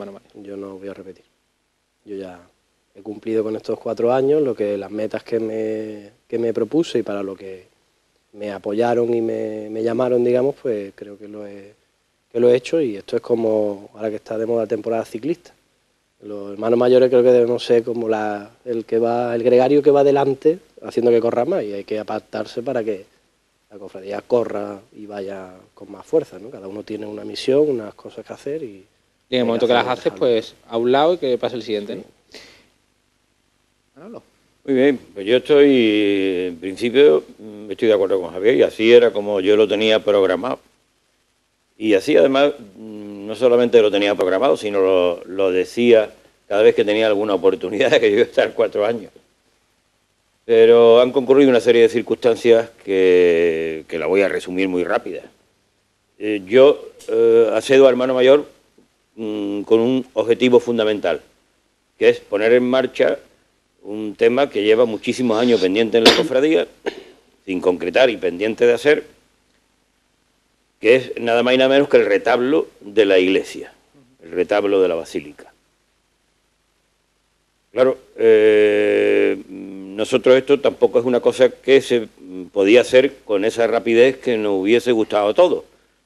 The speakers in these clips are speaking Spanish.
Mano Mayor. Yo no voy a repetir. Yo ya he cumplido con estos 4 años las metas que me propuse y para lo que me apoyaron y me llamaron, digamos, pues creo que lo he hecho, y esto es como, ahora que está de moda temporada ciclista. Los hermanos mayores creo que debemos ser como el gregario que va delante haciendo que corra más, y hay que apartarse para que la cofradía corra y vaya con más fuerza, ¿no? Cada uno tiene una misión, unas cosas que hacer y en el momento que las haces, pues a un lado y que pase el siguiente, ¿no? Manolo. Muy bien, pues yo en principio, estoy de acuerdo con Javier, y así era como yo lo tenía programado. Y así además, no solamente lo tenía programado, sino lo decía cada vez que tenía alguna oportunidad, que yo iba a estar 4 años. Pero han concurrido una serie de circunstancias que la voy a resumir muy rápida. Yo accedo a hermano mayor con un objetivo fundamental, que es poner en marcha un tema que lleva muchísimos años pendiente en la cofradía, sin concretar y pendiente de hacer, que es nada más y nada menos que el retablo de la iglesia, el retablo de la basílica. Claro, nosotros esto tampoco es una cosa que se podía hacer con esa rapidez que nos hubiese gustado a todos.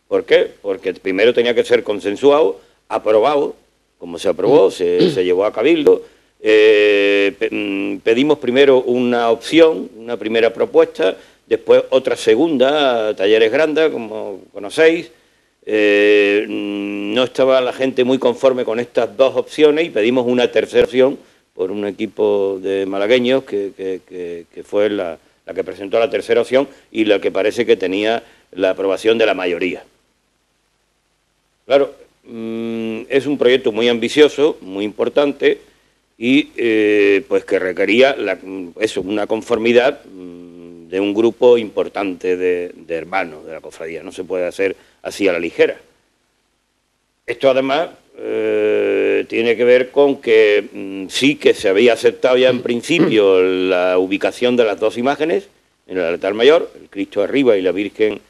¿Por qué? Porque primero tenía que ser consensuado, aprobado, como se aprobó, se llevó a cabildo. Pedimos primero una opción, una primera propuesta, después otra segunda, Talleres Granda, como conocéis. No estaba la gente muy conforme con estas 2 opciones y pedimos una tercera opción por un equipo de malagueños que fue la que presentó la tercera opción y la que parece que tenía la aprobación de la mayoría. Claro, es un proyecto muy ambicioso, muy importante, y pues que requería una conformidad de un grupo importante de hermanos de la cofradía. No se puede hacer así a la ligera. Esto además tiene que ver con que sí que se había aceptado ya en principio la ubicación de las 2 imágenes en el altar mayor, el Cristo arriba y la Virgen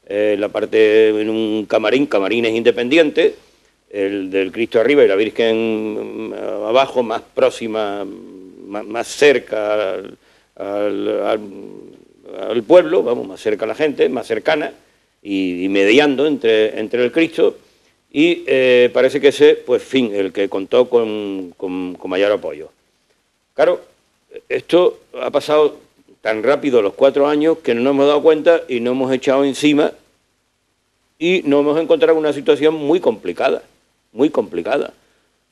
la parte en un camarines independientes, el del Cristo arriba y la Virgen abajo, más próxima, más cerca al pueblo, vamos, más cerca a la gente, más cercana, y mediando entre el Cristo, y parece que ese, pues el que contó con mayor apoyo. Claro, esto ha pasado tan rápido los 4 años que no nos hemos dado cuenta y nos hemos echado encima y nos hemos encontrado en una situación muy complicada, muy complicada.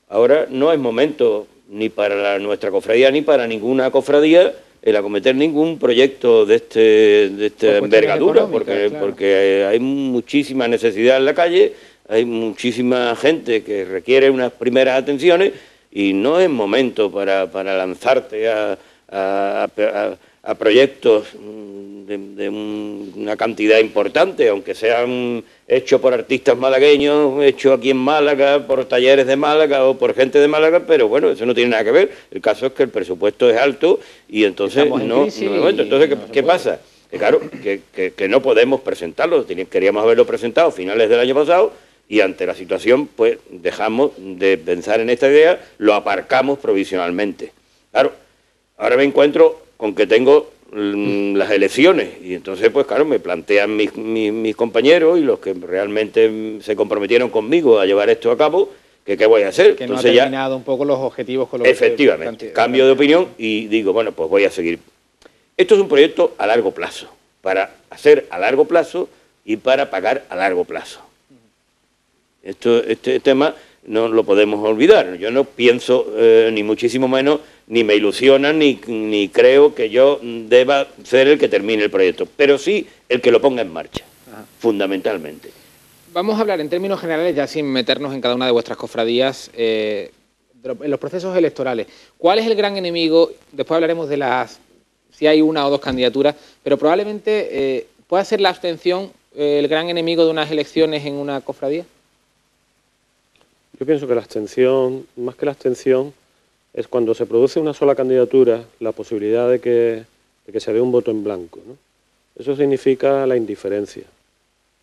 Ahora no es momento ni para nuestra cofradía ni para ninguna cofradía el acometer ningún proyecto de esta envergadura, porque hay muchísima necesidad en la calle, hay muchísima gente que requiere unas primeras atenciones y no es momento para lanzarte a proyectos de una cantidad importante, aunque sean hechos por artistas malagueños, hechos aquí en Málaga, por talleres de Málaga o por gente de Málaga, pero bueno, eso no tiene nada que ver. El caso es que el presupuesto es alto y entonces ¿qué pasa? Que claro, que no podemos presentarlo, queríamos haberlo presentado a finales del año pasado y ante la situación pues dejamos de pensar en esta idea, lo aparcamos provisionalmente. Claro, ahora me encuentro con que tengo las elecciones y entonces pues claro me plantean mis compañeros y los que realmente se comprometieron conmigo a llevar esto a cabo, que qué voy a hacer. Que entonces no ha terminado un poco los objetivos con los efectivamente, cambio de opinión y digo, bueno, pues voy a seguir. Esto es un proyecto a largo plazo, para hacer a largo plazo y para pagar a largo plazo. Este tema no lo podemos olvidar. Yo no pienso, ni muchísimo menos, ni me ilusiona, ni creo que yo deba ser el que termine el proyecto, pero sí el que lo ponga en marcha, fundamentalmente. Vamos a hablar en términos generales, ya sin meternos en cada una de vuestras cofradías, en los procesos electorales. ¿Cuál es el gran enemigo? Después hablaremos de si hay 1 o 2 candidaturas, pero probablemente pueda ser la abstención el gran enemigo de unas elecciones en una cofradía. Yo pienso que la abstención, más que la abstención, es cuando se produce una sola candidatura, la posibilidad de que se dé un voto en blanco, ¿no? Eso significa la indiferencia.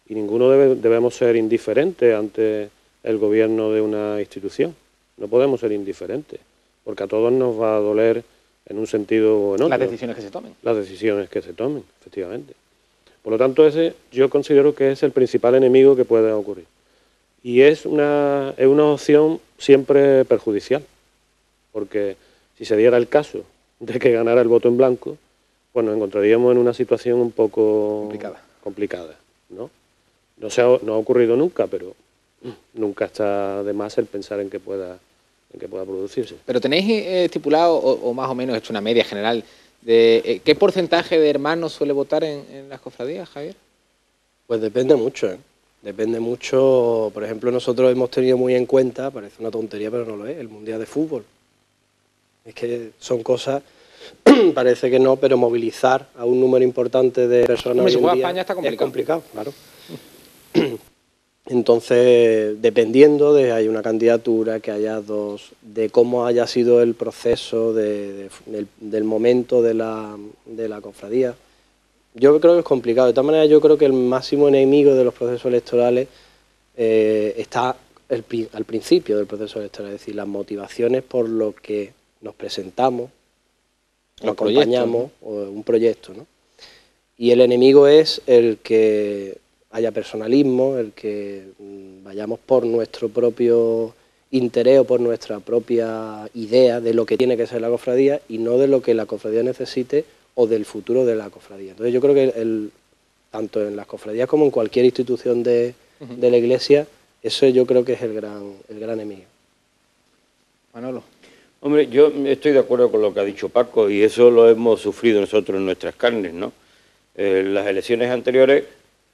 Y ninguno debemos ser indiferentes ante el gobierno de una institución. no podemos ser indiferentes, porque a todos nos va a doler en un sentido o en otro. Las decisiones que se tomen. Las decisiones que se tomen, efectivamente. Por lo tanto, ese yo considero que es el principal enemigo que puede ocurrir. Y es una opción siempre perjudicial, porque si se diera el caso de que ganara el voto en blanco, pues nos encontraríamos en una situación un poco complicada, ¿no? No ha ocurrido nunca, pero nunca está de más el pensar en que pueda producirse. Pero tenéis estipulado, o más o menos hecho una media general, de qué porcentaje de hermanos suele votar en las cofradías, Javier. Pues depende mucho, ¿eh? Depende mucho. Por ejemplo, nosotros hemos tenido muy en cuenta, parece una tontería, pero no lo es, el Mundial de Fútbol. Es que son cosas, parece que no, pero movilizar a un número importante de personas Hombre, si hoy en juega día España está complicado. es complicado, claro. Entonces, dependiendo de hay una candidatura, que haya dos, de cómo haya sido el proceso del momento de la cofradía, yo creo que es complicado. De todas maneras, yo creo que el máximo enemigo de los procesos electorales está al principio del proceso electoral, es decir, las motivaciones por lo que nos presentamos, lo acompañamos, o un proyecto, ¿no? Y el enemigo es el que haya personalismo, el que vayamos por nuestro propio interés o por nuestra propia idea de lo que tiene que ser la cofradía y no de lo que la cofradía necesite o del futuro de la cofradía. Entonces yo creo que tanto en las cofradías como en cualquier institución de la Iglesia, eso yo creo que es el gran enemigo. Manolo. Hombre, yo estoy de acuerdo con lo que ha dicho Paco y eso lo hemos sufrido nosotros en nuestras carnes, ¿no? Las elecciones anteriores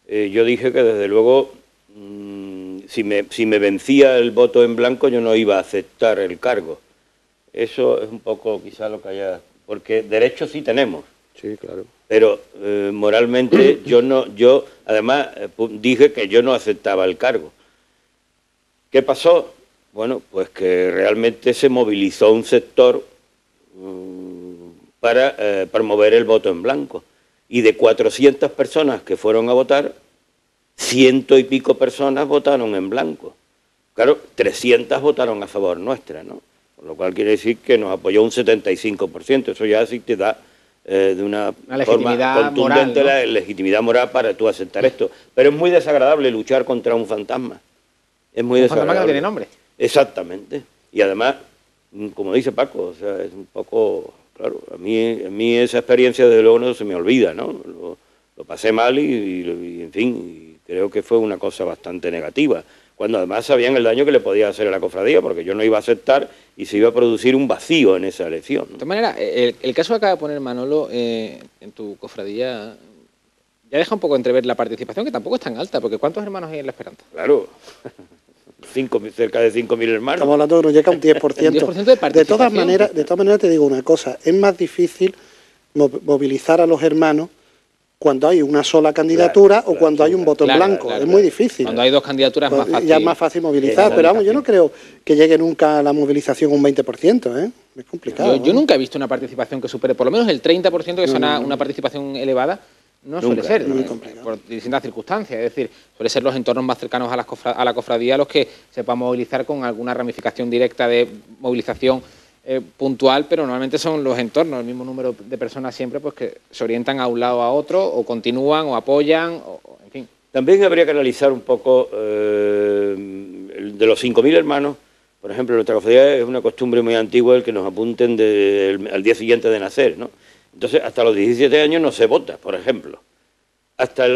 yo dije que desde luego si me vencía el voto en blanco yo no iba a aceptar el cargo. Eso es un poco quizá lo que haya... Porque derechos sí tenemos. Sí, claro. Pero moralmente yo además dije que yo no aceptaba el cargo. ¿Qué pasó? Bueno, pues que realmente se movilizó un sector para promover el voto en blanco. Y de 400 personas que fueron a votar, 100 y pico personas votaron en blanco. Claro, 300 votaron a favor nuestra, ¿no? Con lo cual quiere decir que nos apoyó un 75%. Eso ya sí te da de una forma contundente moral, ¿no? La legitimidad moral para tú aceptar esto. Pero es muy desagradable luchar contra un fantasma. Es muy desagradable. Un fantasma que no tiene nombre. Exactamente. Y además, como dice Paco, o sea, es un poco... Claro, a mí esa experiencia desde luego no se me olvida, ¿no? Lo pasé mal y en fin, y creo que fue una cosa bastante negativa. Cuando además sabían el daño que le podía hacer a la cofradía, porque yo no iba a aceptar y se iba a producir un vacío en esa elección, ¿no? De todas maneras, el caso que acaba de poner Manolo en tu cofradía ya deja un poco entrever la participación, que tampoco es tan alta, porque ¿cuántos hermanos hay en la Esperanza? Claro, cerca de 5.000 hermanos. Estamos hablando de que no llega a un 10%. 10% de participación. De todas maneras te digo una cosa, es más difícil movilizar a los hermanos cuando hay una sola candidatura o cuando hay un voto en blanco. Es muy difícil. Cuando hay dos candidaturas es más fácil. Ya es más fácil movilizar, pero vamos, yo no creo que llegue nunca a la movilización un 20%, ¿eh? Es complicado. Yo nunca he visto una participación que supere por lo menos el 30%, que es una participación elevada. No suele ser, por distintas circunstancias. Es decir, suele ser los entornos más cercanos a la cofradía los que sepan movilizar con alguna ramificación directa de movilización puntual, pero normalmente son los entornos, el mismo número de personas siempre, pues que se orientan a un lado a otro, o continúan, o apoyan, en fin. También habría que analizar un poco de los 5.000 hermanos. Por ejemplo, en nuestra cofradía es una costumbre muy antigua el que nos apunten al día siguiente de nacer, ¿no? Entonces, hasta los 17 años no se vota, por ejemplo. Hasta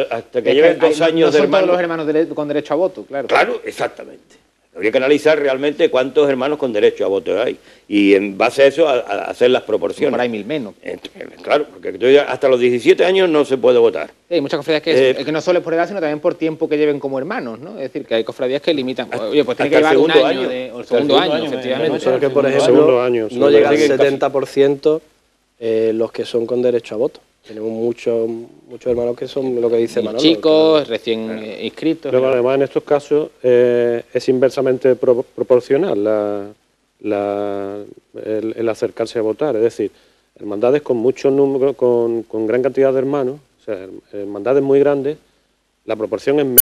que lleven 2 años de hermanos. No son todos los hermanos con derecho a voto, claro. Claro, exactamente. Habría que analizar realmente cuántos hermanos con derecho a voto hay. Y en base a eso, a hacer las proporciones. Por ahí 1.000 menos. Claro, porque hasta los 17 años no se puede votar. Hay muchas cofradías que no solo es por edad, sino también por tiempo que lleven como hermanos, ¿no? Es decir, que hay cofradías que limitan. Oye, pues tiene que llevar un año, o el segundo año, efectivamente. Pero que, por ejemplo, no llega al 70% los que son con derecho a voto. Tenemos muchos hermanos que son lo que dice Manolo. Chicos, recién inscritos. Pero además en estos casos es inversamente proporcional el acercarse a votar. Es decir, hermandades con muchos números, con gran cantidad de hermanos, o sea, hermandades muy grandes, la proporción es